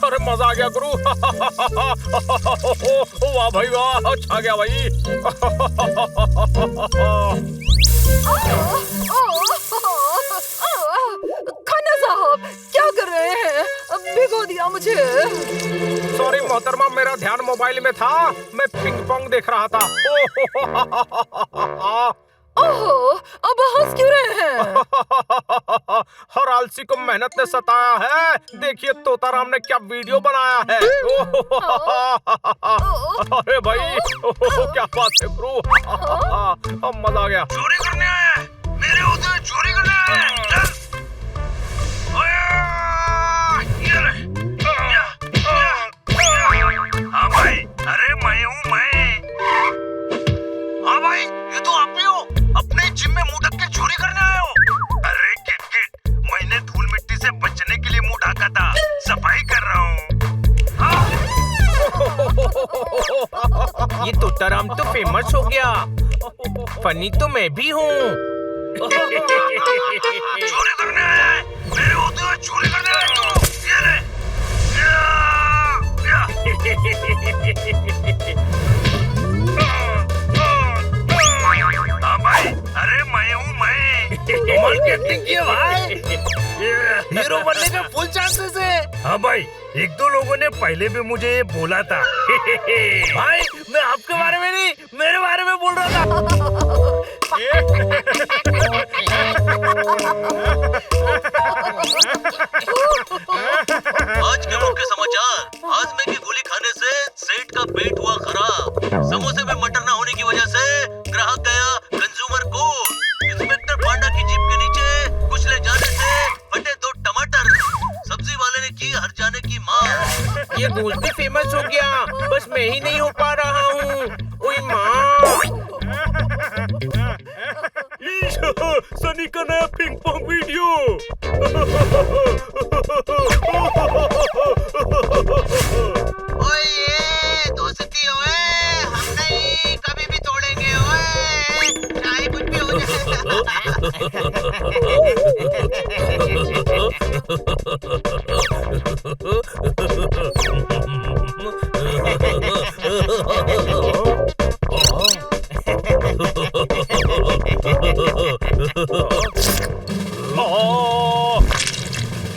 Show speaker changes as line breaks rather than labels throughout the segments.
अरे मजा आ गया गुरु। वाह भाई वाह, अच्छा गया भाई।
खन्ना साहब क्या कर रहे हैं? भिगो दिया मुझे।
सॉरी मोहतरमा, मेरा ध्यान मोबाइल में था, मैं पिंग पोंग देख रहा था।
ओहो, अब हंस क्यों रहे हैं?
हर आलसी को मेहनत ने सताया है। देखिए तोताराम ने क्या वीडियो बनाया है। अरे भाई क्या बात है गुरु, मजा आ गया।
चोरी करने आया है, मेरे होते हुए चोरी करने आया है। चल हाँ भाई, अरे मैं हूँ मैं। हाँ भाई, ये तो आप ही हो, अपने जिम में मुंह ढक के चोरी करने आए हो। अरे किट, मैंने धूल मिट्टी से बचने के लिए मुंह ढका था, सफाई कर रहा हूँ।
ये तोताराम तो फेमस हो गया, फनी तो मैं भी हूँ।
चोरी करने आया है, मेरे होते हुए चोरी करने आया तू। ये ले। हाँ भाई, अरे मैं हूँ मैं। कमाल की एक्टिंग की है भाई, हीरो बनने का फुल चांसेस है। हाँ भाई, एक दो लोगों ने पहले भी मुझे ये बोला था। भाई मैं आपके बारे में नहीं, मेरे बारे में बोल रहा था।
आज के मुख्य समाचार। हाजमे की गोली खाने से सेठ का पेट हुआ खराब। समोसे में मटर न होने की वजह से ग्राहक गया कंज्यूमर कोर्ट। इंस्पेक्टर पांडा की जीप के नीचे कुचले जाने से फटे 2 टमाटर। सब्जी वाले ने की हर जाने की माँ।
ये बोलते फेमस हो गया, बस मैं ही नहीं हो पा रहा हूँ। ओए माँ,
सनी का नया पिंग पोंग वीडियो।
ओए ये दोस्ती ओए, हम नहीं कभी भी तोड़ेंगे ओए, चाहे कुछ भी हो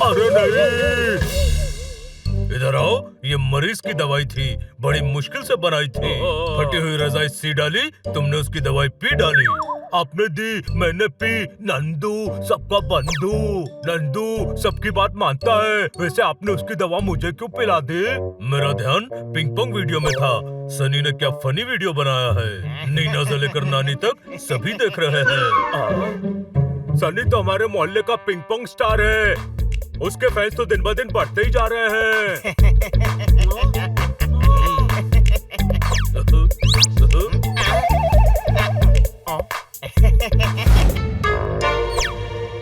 अरे नहीं, इधर आओ। ये मरीज की दवाई थी, बड़ी मुश्किल से बनाई थी। फटी हुई रजाई सी डाली, तुमने उसकी दवाई पी डाली। आपने दी, मैंने पी। नंदू सबका बंधु, नंदू सबकी बात मानता है। वैसे आपने उसकी दवा मुझे क्यों पिला दी? मेरा ध्यान पिंग पोंग वीडियो में था। सनी ने क्या फनी वीडियो बनाया है, नीना से लेकर नानी तक सभी देख रहे हैं। सनी तो हमारे मोहल्ले का पिंग पोंग स्टार है, उसके फैंस तो दिन ब दिन बढ़ते ही जा रहे हैं।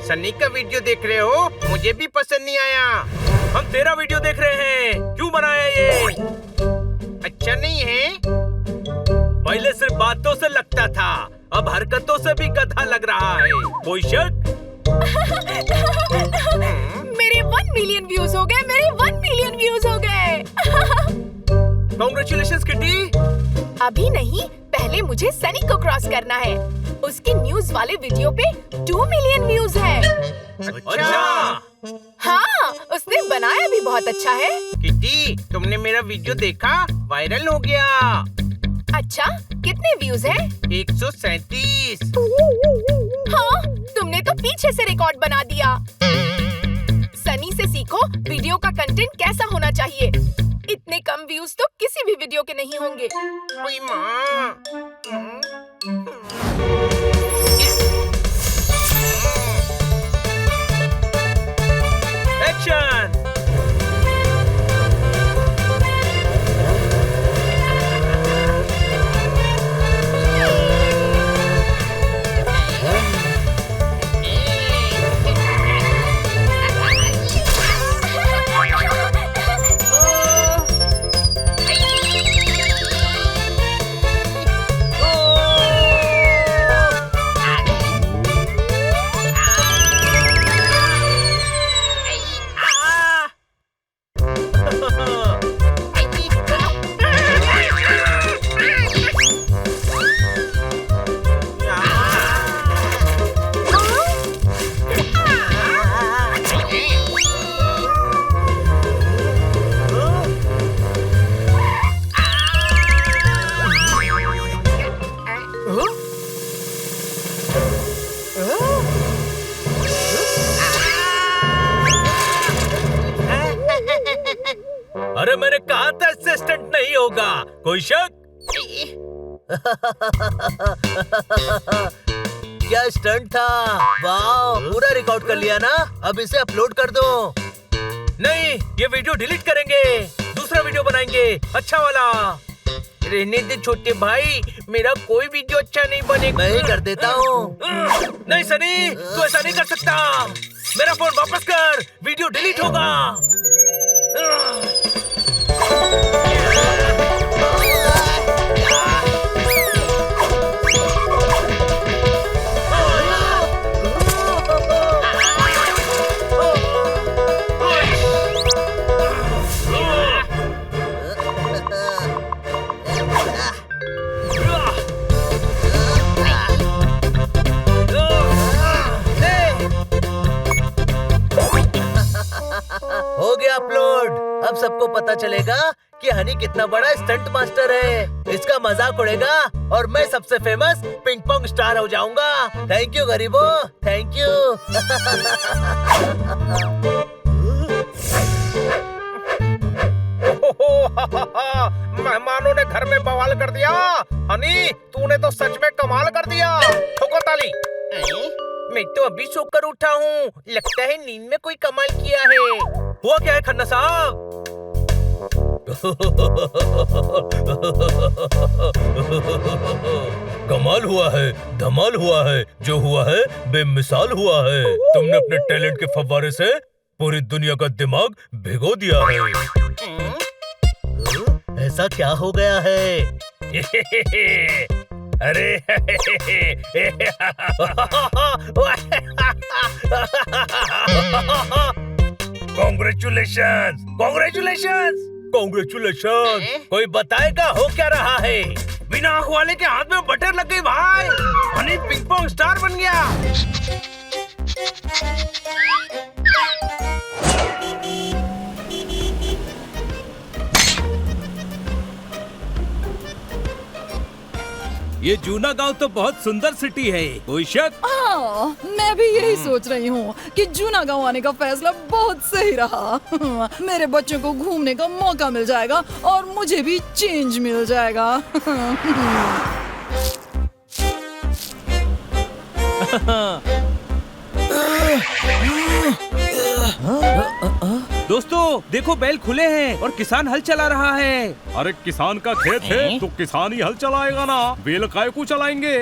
सनी का वीडियो देख रहे हो? मुझे भी पसंद नहीं आया। हम तेरा वीडियो देख रहे हैं, क्यों बनाया ये? अच्छा नहीं है?
पहले सिर्फ बातों से लगता था, अब हरकतों से भी गधा लग रहा है। कोई शक?
मेरे 1 मिलियन व्यूज हो गए, मेरे 1 मिलियन व्यूज हो गए।
Congratulations kitty.
अभी नहीं, पहले मुझे सनी को क्रॉस करना है। उसके न्यूज वाले वीडियो पे 2 मिलियन व्यूज है।
अच्छा।
हाँ, उसने बनाया भी बहुत अच्छा है।
किटी, तुमने मेरा वीडियो देखा? वायरल हो गया।
अच्छा, कितने व्यूज है?
137।
हाँ, तुमने तो पीछे से रिकॉर्ड बना दिया। सनी से सीखो वीडियो का कंटेंट कैसा होना चाहिए। इतने कम व्यूज तो किसी भी वीडियो के नहीं होंगे।
ओए माँ।
एक्शन। अरे मैंने कहा था इससे स्टंट नहीं होगा। कोई शक?
क्या स्टंट था? वाह, पूरा रिकॉर्ड कर लिया ना। अब इसे अपलोड कर दो।
नहीं, ये वीडियो डिलीट करेंगे, दूसरा वीडियो बनाएंगे, अच्छा वाला।
रहने दे छोटे भाई, मेरा कोई वीडियो अच्छा नहीं बनेगा।
मैं ही कर देता हूँ।
नहीं सनी, तू ऐसा नहीं कर सकता। मेरा फोन वापस कर, वीडियो डिलीट होगा।
हो गया अपलोड। अब सबको पता चलेगा कि हनी कितना बड़ा स्टंट मास्टर है। इसका मजाक उड़ेगा और मैं सबसे फेमस पिंग पोंग स्टार हो जाऊंगा। थैंक यू गरीबों, थैंक यू।
मेहमानों ने घर में बवाल कर दिया। हनी, तूने तो सच में कमाल कर दिया। ठोको ताली। मैं तो अभी सोकर उठा हूँ, लगता है नींद में कोई कमाल किया है।
हुआ क्या है खन्ना साहब? कमाल हुआ है, धमाल हुआ है, जो हुआ है बेमिसाल हुआ है। तुमने अपने टैलेंट के फव्वारे से पूरी दुनिया का दिमाग भिगो दिया है।
ऐसा क्या हो गया है?
अरे कॉन्ग्रेचुलेशंस, कॉन्ग्रेचुलेशंस, कॉन्ग्रेचुलेशंस। कोई बताएगा हो क्या रहा है?
बिना आँख वाले के हाथ में बटर लग गई भाई। हनी पिंग पोंग स्टार बन गया।
ये जूना गांव तो बहुत सुंदर सिटी है, कोई शक?
हाँ, मैं भी यही सोच रही हूँ कि जूना गांव आने का फैसला बहुत सही रहा। मेरे बच्चों को घूमने का मौका मिल जाएगा और मुझे भी चेंज मिल जाएगा।
दोस्तों देखो, बैल खुले हैं और किसान हल चला रहा है।
अरे किसान का खेत है तो किसान ही हल चलाएगा ना, बेल काय को चलाएंगे।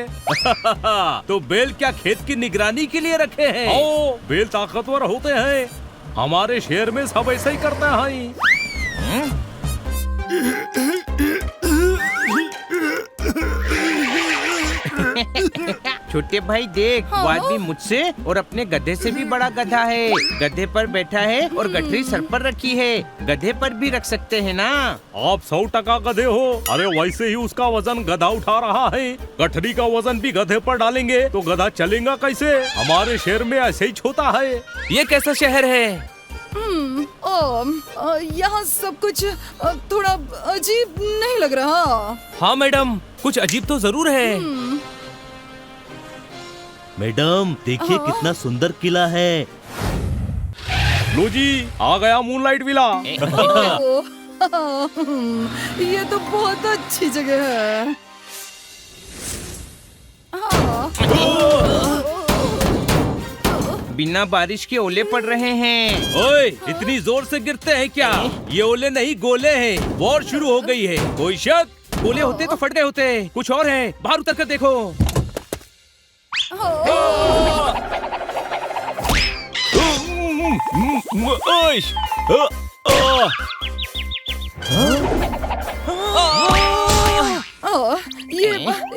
तो बैल क्या खेत की निगरानी के लिए रखे हैं?
आओ, बेल ताकतवर होते हैं। हमारे शहर में सब ऐसा ही करते हैं।
छोटे भाई देख, वो आदमी मुझसे और अपने गधे से भी बड़ा गधा है। गधे पर बैठा है और गठरी सर पर रखी है। गधे पर भी रख सकते हैं ना।
आप 100% गधे हो। अरे वैसे ही उसका वजन गधा उठा रहा है। गठरी का वजन भी गधे पर डालेंगे तो गधा चलेगा कैसे? हमारे शहर में ऐसे ही होता है।
ये कैसा शहर है?
यहाँ सब कुछ थोड़ा अजीब नहीं लग रहा?
हाँ मैडम, कुछ अजीब तो जरूर है।
मैडम देखिए कितना सुंदर किला है।
लो जी, आ गया मूनलाइट विला।
ये तो बहुत अच्छी जगह है।
बिना बारिश के ओले पड़ रहे हैं।
ओए, इतनी जोर से गिरते हैं क्या? ये ओले नहीं गोले हैं। वॉर शुरू हो गई है, कोई शक? गोले होते तो फट गए होते, कुछ और है। बाहर उतर कर देखो।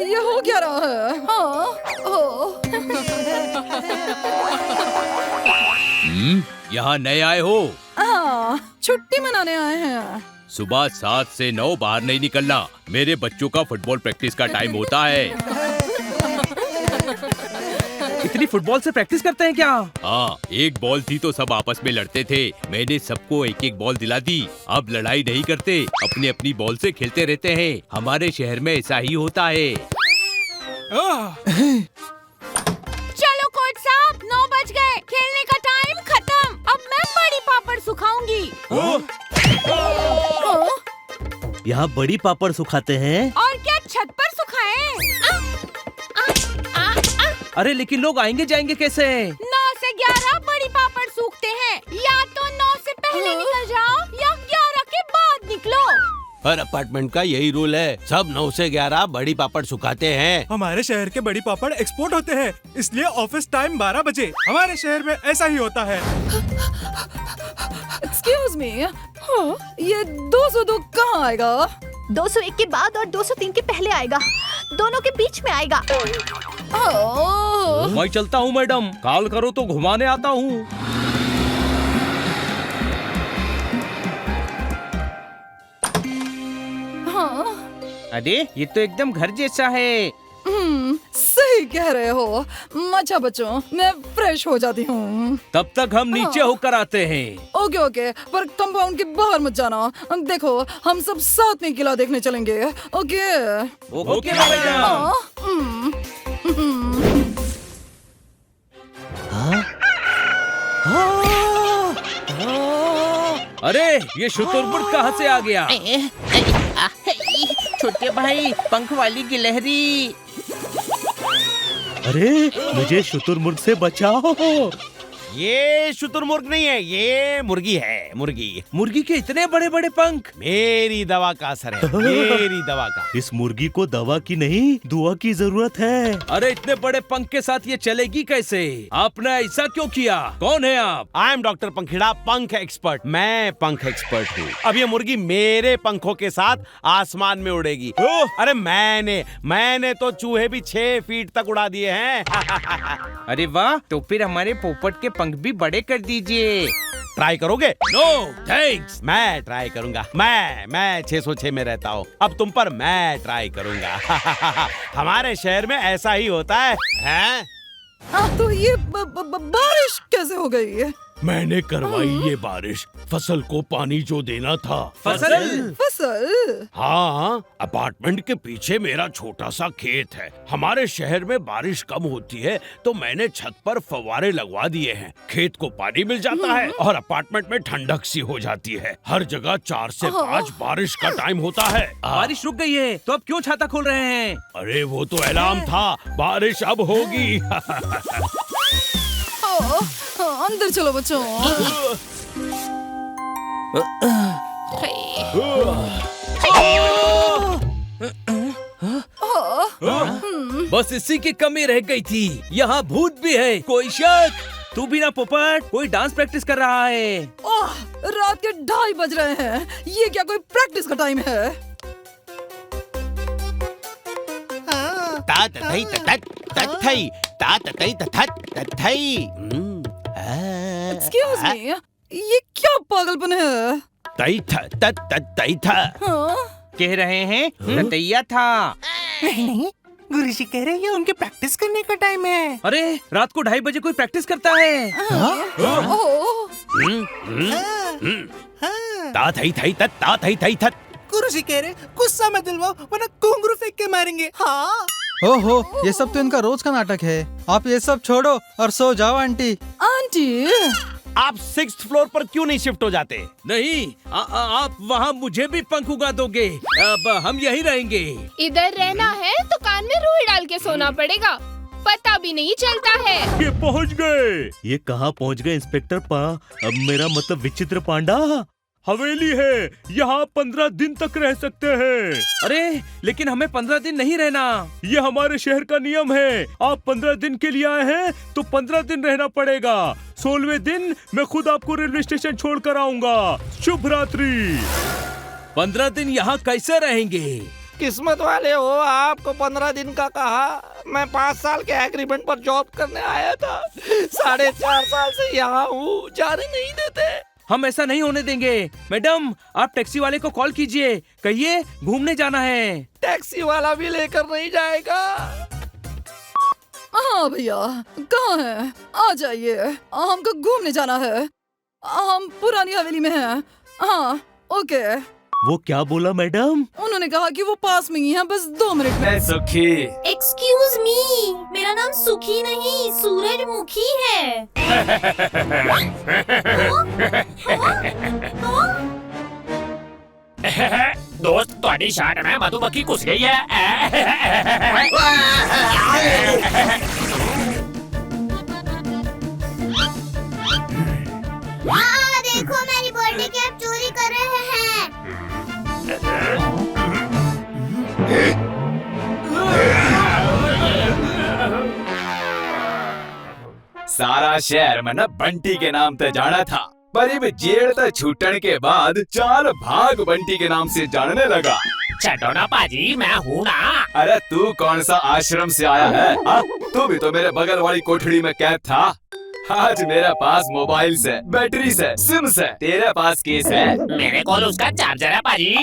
ये हो क्या रहा है?
यहाँ नए आए हो?
छुट्टी मनाने आए हैं।
सुबह 7 से 9 बाहर नहीं निकलना। मेरे बच्चों का फुटबॉल प्रैक्टिस का टाइम होता है।
इतनी फुटबॉल से प्रैक्टिस करते हैं क्या?
हाँ, एक बॉल थी तो सब आपस में लड़ते थे। मैंने सबको एक एक बॉल दिला दी। अब लड़ाई नहीं करते, अपनी अपनी बॉल से खेलते रहते हैं। हमारे शहर में ऐसा ही होता है।
चलो कोच साहब, 9 बज गए। खेलने का टाइम खत्म। अब मैं बड़ी पापड़ सुखाऊंगी।
यहाँ बड़ी पापड़ सुखाते हैं।
और क्या छत पर सुखाएं?
अरे लेकिन लोग आएंगे जाएंगे कैसे?
9 से 11 बड़ी पापड़ सूखते हैं। या तो 9 से पहले निकल जाओ या 11 के बाद निकलो।
हर अपार्टमेंट का यही रूल है, सब 9 से 11 बड़ी पापड़ सुखाते हैं।
हमारे शहर के बड़ी पापड़ एक्सपोर्ट होते हैं, इसलिए ऑफिस टाइम 12 बजे। हमारे शहर में ऐसा ही होता है।
एक्सक्यूज मी, ये 202 कहाँ आएगा?
201 के बाद और 203 के पहले आएगा, दोनों के बीच में आएगा।
मैं चलता हूँ मैडम, कॉल करो तो घुमाने आता हूँ। अरे ये तो एकदम घर जैसा है।
सही कह रहे हो। अच्छा बच्चों, मैं फ्रेश हो जाती हूँ।
तब तक हम नीचे होकर आते हैं।
ओके ओके, पर कंपाउंड के बाहर मत जाना। देखो, हम सब साथ में किला देखने चलेंगे। Okay
okay madam. अरे ये शुतुरमुर्ग कहाँ से आ गया?
छोटे भाई, पंख वाली गिलहरी।
अरे मुझे शुतुरमुर्ग से बचाओ।
ये शुतुरमुर्ग नहीं है, ये मुर्गी है। मुर्गी
मुर्गी के इतने बड़े बड़े पंख।
मेरी दवा का असर है, मेरी दवा का।
इस मुर्गी को दवा की नहीं, दुआ की जरूरत है।
अरे इतने बड़े पंख के साथ ये चलेगी कैसे? आपने ऐसा क्यों किया? कौन है आप?
आई एम डॉक्टर पंखीड़ा, पंख एक्सपर्ट। मैं पंख एक्सपर्ट हूँ। अब ये मुर्गी मेरे पंखों के साथ आसमान में उड़ेगी। अरे मैंने तो चूहे भी 6 फीट तक उड़ा दिए हैं।
अरे वाह, तो फिर हमारे पोपट के पंख भी बड़े कर दीजिए।
ट्राई करोगे?
No thanks.
मैं ट्राई करूंगा। मैं 606 में रहता हूँ, अब तुम पर मैं ट्राई करूंगा। हमारे शहर में ऐसा ही होता है, हैं?
तो ये बारिश कैसे हो गई?
मैंने करवाई ये बारिश, फसल को पानी जो देना था।
फसल?
हाँ, अपार्टमेंट के पीछे मेरा छोटा सा खेत है। हमारे शहर में बारिश कम होती है तो मैंने छत पर फव्वारे लगवा दिए हैं। खेत को पानी मिल जाता है और अपार्टमेंट में ठंडक सी हो जाती है। हर जगह 4 से 5 बारिश का टाइम होता है।
बारिश रुक गई है तो अब क्यों छाता खोल रहे हैं?
अरे वो तो अलार्म था, बारिश अब होगी।
अंदर चलो बच्चों।
बस इसी की कमी रह गई थी। यहाँ भूत भी है, कोई शक? तू भी ना पोपट, कोई डांस प्रैक्टिस कर रहा है।
ओह, रात के 2:30 बज रहे हैं। ये क्या कोई प्रैक्टिस का टाइम है? एक्सक्यूज मी, ये क्या पागलपन है?
कह रहे हैं रतैया था।
नहीं, गुरुजी कह रहे हैं उनके प्रैक्टिस करने का टाइम है।
अरे रात को 2:30 बजे कोई प्रैक्टिस करता है?
गुरुजी कह रहे गुस्सा मत दिलवाओ वरना घुंघरू फेंक के मारेंगे। हाँ।
ओहो, ये सब तो इनका रोज का नाटक है। आप ये सब छोड़ो और सो जाओ आंटी।
आंटी,
आप 6th फ्लोर पर क्यों नहीं शिफ्ट हो जाते?
नहीं, आप वहाँ मुझे भी पंख उगा दोगे। अब हम यहीं रहेंगे।
इधर रहना है तो कान में रुई डाल के सोना पड़ेगा, पता भी नहीं चलता है।
ये पहुँच गए।
ये कहाँ पहुँच गए इंस्पेक्टर पा? अब मेरा मतलब विचित्र पांडा।
हवेली है, यहाँ 15 दिन तक रह सकते हैं। अरे लेकिन हमें 15 दिन नहीं रहना। ये हमारे शहर का नियम है। आप 15 दिन के लिए आए हैं तो 15 दिन रहना पड़ेगा। 16वें दिन मैं खुद आपको रेलवे स्टेशन छोड़ कर आऊंगा। शुभ रात्रि। 15 दिन यहाँ कैसे रहेंगे?
किस्मत वाले हो, आपको 15 दिन का कहा। मैं 5 साल के एग्रीमेंट पर जॉब करने आया था। 4.5 साल से यहाँ हूँ, जाने नहीं देते।
हम ऐसा नहीं होने देंगे। मैडम, आप टैक्सी वाले को कॉल कीजिए, कहिए घूमने जाना है।
टैक्सी वाला भी लेकर नहीं जाएगा।
हाँ भैया, कहाँ है? आ जाइए, हमको घूमने जाना है। हम पुरानी हवेली में हैं। हाँ, ओके।
वो क्या बोला मैडम?
उन्होंने कहा कि वो पास में ही है, बस 2 मिनट में।
सुखी।
एक्सक्यूज मी, मेरा नाम सुखी नहीं सूरजमुखी है।
दोस्त
ਤੁਹਾਡੀ ਸ਼ਰਟ में मधुमक्खी घुस गई है।
देखो मेरी बर्थडे केक चोरी कर रहे हैं।
सारा शहर में न बंटी के नाम से जाना था, पर अब जेल तक छूटने के बाद चाल भाग बंटी के नाम से जानने लगा।
छठो ना पाजी, मैं हूँ ना।
अरे तू कौन सा आश्रम से आया है? तू भी तो मेरे बगल वाली कोठड़ी में कैद था। आज मेरे पास मोबाइल से, बैटरी से, सिम से, तेरे पास केस है।
मेरे को उसका चार्जर है पाजी।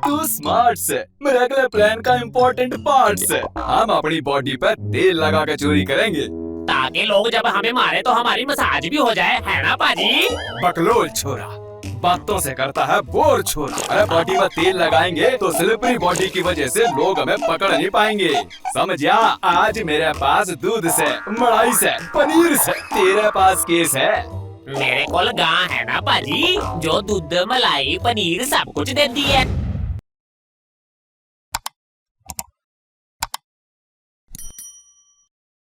तू स्मार्ट से, मेरे अगले प्लान का इम्पोर्टेंट पार्ट से। हम अपनी बॉडी पर तेल लगा कर चोरी करेंगे,
ताकि लोग जब हमें मारे तो हमारी मसाज भी हो जाए, है ना पाजी?
बकलोल छोरा, बातों से करता है बोर छोरा। अरे बॉडी में तेल लगाएंगे तो स्लिपरी बॉडी की वजह से लोग हमें पकड़ नहीं पाएंगे, समझा? आज मेरे पास दूध से, मलाई से, पनीर से, तेरे पास केस है।
मेरे को गां है ना पाजी, जो दूध, मलाई, पनीर सब कुछ देती है।